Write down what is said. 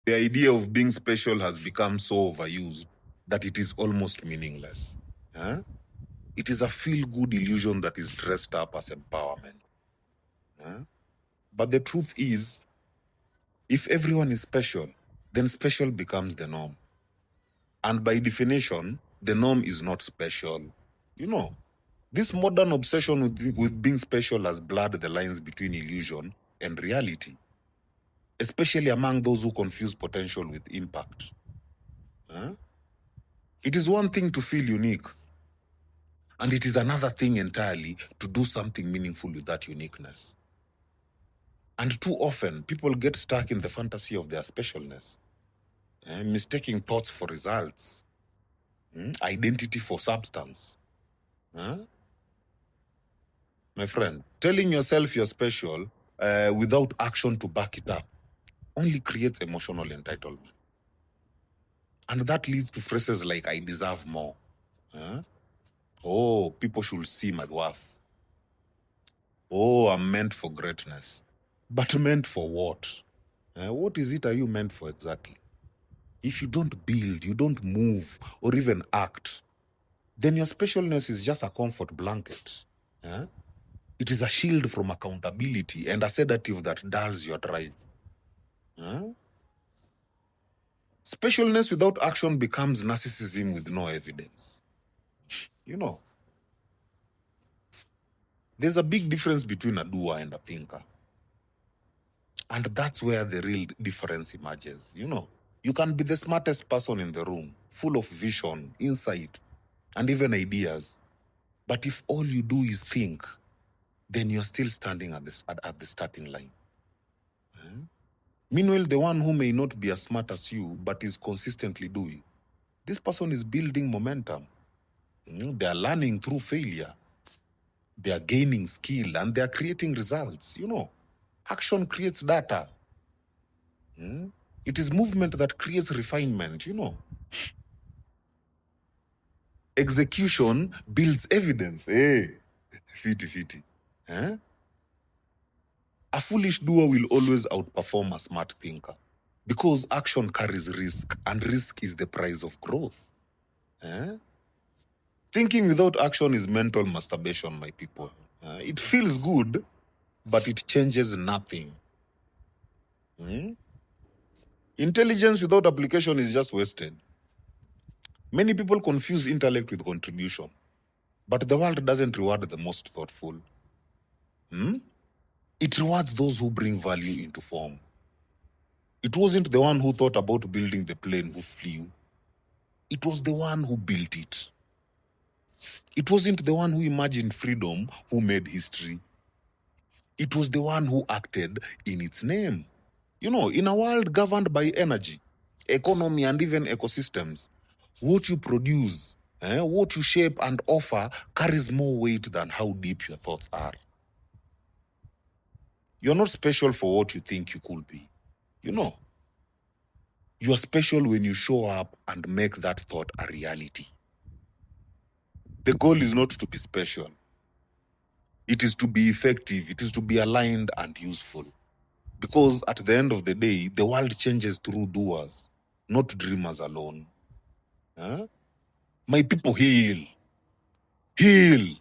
The idea of being special has become so overused that it is almost meaningless. Huh? It is a feel-good illusion that is dressed up as empowerment. Huh? But the truth is, if everyone is special, then special becomes the norm. And by definition, the norm is not special. You know, this modern obsession with being special has blurred the lines between illusion and reality, especially among those who confuse potential with impact. Huh? It is one thing to feel unique, and it is another thing entirely to do something meaningful with that uniqueness. And too often, people get stuck in the fantasy of their specialness, mistaking thoughts for results, identity for substance. Huh? My friend, telling yourself you're special without action to back it up only creates emotional entitlement. And that leads to phrases like, I deserve more. Huh? Oh, people should see my worth. Oh, I'm meant for greatness. But meant for what? What is it are you meant for exactly? If you don't build, you don't move, or even act, then your specialness is just a comfort blanket. It is a shield from accountability and a sedative that dulls your drive. Specialness without action becomes narcissism with no evidence. You know, there's a big difference between a doer and a thinker. And that's where the real difference emerges. You know, you can be the smartest person in the room, full of vision, insight, and even ideas. But if all you do is think, then you're still standing at the starting line. Meanwhile, the one who may not be as smart as you, but is consistently doing, this person is building momentum. They are learning through failure. They are gaining skill and they are creating results. You know, action creates data. It is movement that creates refinement, you know. Execution builds evidence. Hey, fiti. A foolish doer will always outperform a smart thinker because action carries risk, and risk is the price of growth. Thinking without action is mental masturbation, my people. It feels good, but it changes nothing. Intelligence without application is just wasted. Many people confuse intellect with contribution, but the world doesn't reward the most thoughtful. It rewards those who bring value into form. It wasn't the one who thought about building the plane who flew. It was the one who built it. It wasn't the one who imagined freedom who made history. It was the one who acted in its name. You know, in a world governed by energy, economy, and even ecosystems, what you produce, what you shape and offer carries more weight than how deep your thoughts are. You're not special for what you think you could be. You know, you are special when you show up and make that thought a reality. The goal is not to be special. It is to be effective. It is to be aligned and useful. Because at the end of the day, the world changes through doers, not dreamers alone. My people, heal. Heal.